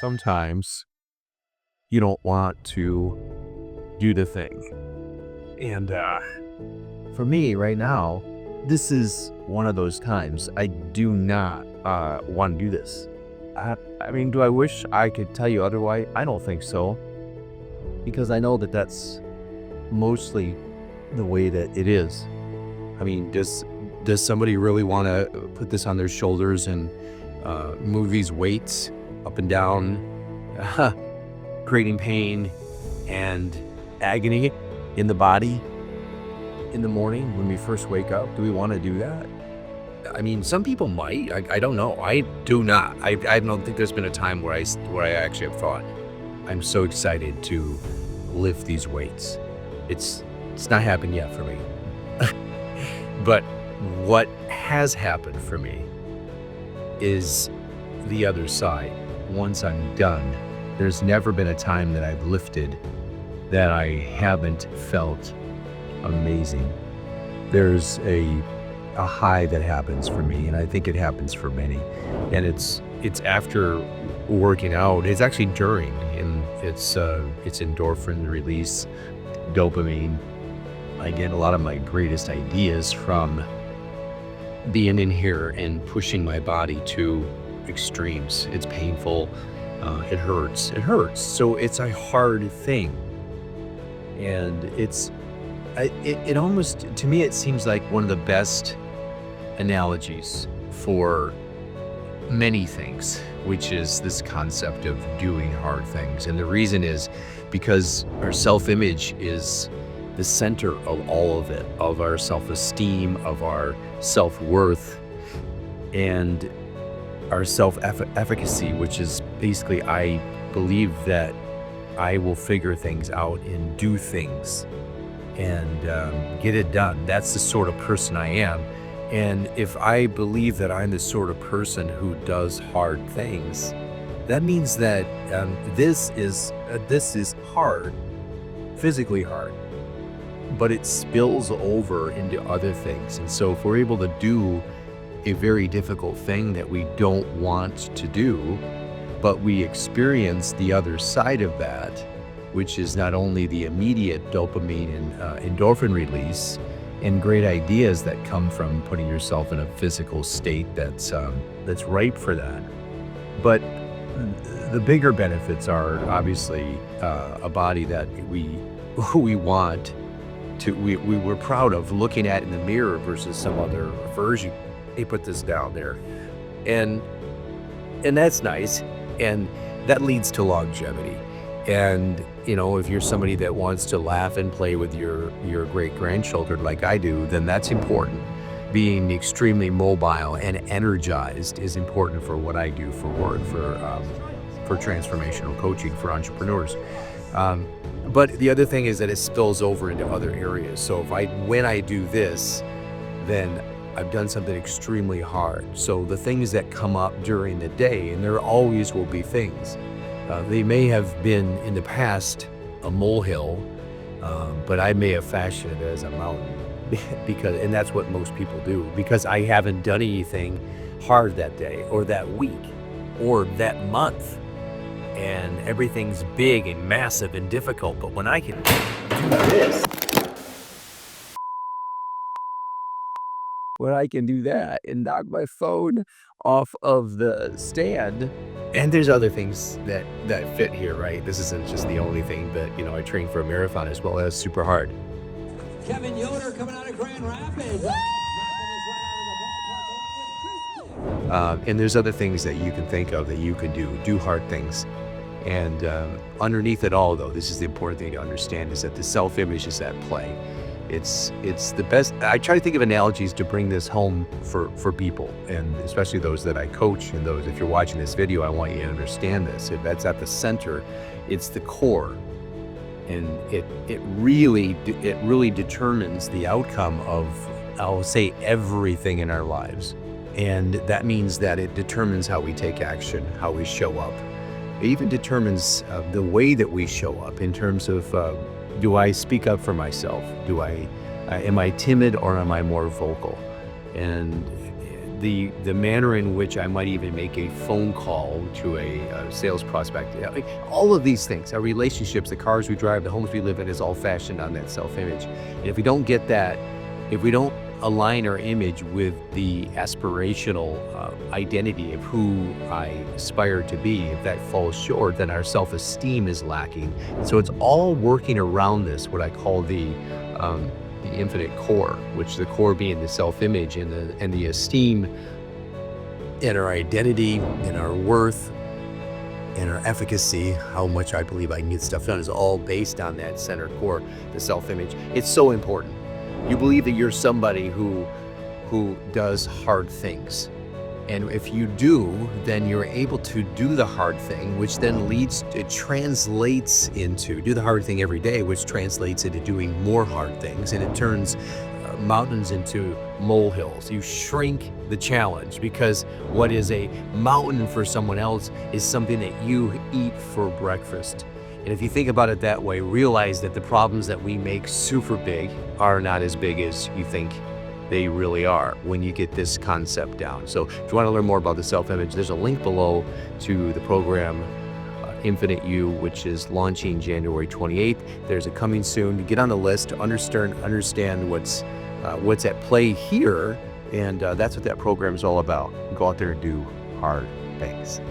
sometimes you don't want to do the thing. And for me right now, this is one of those times I do not want to do this. I mean, do I wish I could tell you otherwise? I don't think so, because I know that that's mostly the way that it is. I mean, does somebody really want to put this on their shoulders and move these weights up and down, creating pain and agony in the body in the morning when we first wake up? Do we want to do that? I mean, some people might. I don't know. I do not. I don't think there's been a time where I actually have thought, I'm so excited to lift these weights. It's not happened yet for me. But what has happened for me is the other side. Once I'm done, there's never been a time that I've lifted that I haven't felt amazing. There's a high that happens for me, and I think it happens for many. And it's after working out. It's actually during, and it's endorphin release, dopamine. I get a lot of my greatest ideas from being in here and pushing my body to extremes. It's painful. It hurts. It hurts. So it's a hard thing. And it almost, to me, it seems like one of the best analogies for many things, which is this concept of doing hard things. And the reason is because our self-image is the center of all of it, of our self-esteem, of our self-worth, and our self-efficacy, which is basically, I believe that I will figure things out and do things and get it done. That's the sort of person I am. And if I believe that I'm the sort of person who does hard things, that means that this is hard, physically hard, but it spills over into other things. And so if we're able to do a very difficult thing that we don't want to do, but we experience the other side of that, which is not only the immediate dopamine and endorphin release and great ideas that come from putting yourself in a physical state that's ripe for that, but the bigger benefits are obviously a body that we want to, we're proud of looking at in the mirror versus some other version. They put this down there, and that's nice, and that leads to longevity. And you know, if you're somebody that wants to laugh and play with your great grandchildren like I do, then that's important. Being extremely mobile and energized is important for what I do for work, for transformational coaching for entrepreneurs. But the other thing is that it spills over into other areas. So when I do this, then I've done something extremely hard. So the things that come up during the day, and there always will be things, they may have been in the past a molehill, but I may have fashioned it as a mountain, and that's what most people do, because I haven't done anything hard that day or that week or that month, and everything's big and massive and difficult. But when I can do this, when I can do that and knock my phone off of the stand, and there's other things that fit here, right? This isn't just the only thing, but you know, I train for a marathon as well. That's super hard. Kevin Yoder coming out of Grand Rapids. And there's other things that you can think of that you can do hard things. And underneath it all, though, this is the important thing to understand, is that the self-image is at play. It's the best. I try to think of analogies to bring this home for people, and especially those that I coach, and those, if you're watching this video, I want you to understand this. If that's at the center, it's the core, and it really determines the outcome of, I'll say, everything in our lives. And that means that it determines how we take action, how we show up. It even determines the way that we show up in terms of, do I speak up for myself? Am I timid, or am I more vocal? And the manner in which I might even make a phone call to a sales prospect. Like, all of these things, our relationships, the cars we drive, the homes we live in, is all fashioned on that self-image. And if we don't get that, if we don't align our image with the aspirational identity of who I aspire to be, if that falls short, then our self-esteem is lacking. And so it's all working around this, what I call the infinite core, which the core being the self-image and the esteem and our identity and our worth and our efficacy, how much I believe I can get stuff done, is all based on that center core, the self-image. It's so important. You believe that you're somebody who does hard things. And if you do, then you're able to do the hard thing, which then translates into, do the hard thing every day, which translates into doing more hard things. And it turns mountains into molehills. You shrink the challenge, because what is a mountain for someone else is something that you eat for breakfast. And if you think about it that way, realize that the problems that we make super big are not as big as you think they really are when you get this concept down. So if you want to learn more about the self-image, there's a link below to the program Infinite You, which is launching January 28th. There's a coming soon. To get on the list, to understand what's at play here, and that's what that program is all about. Go out there and do hard things.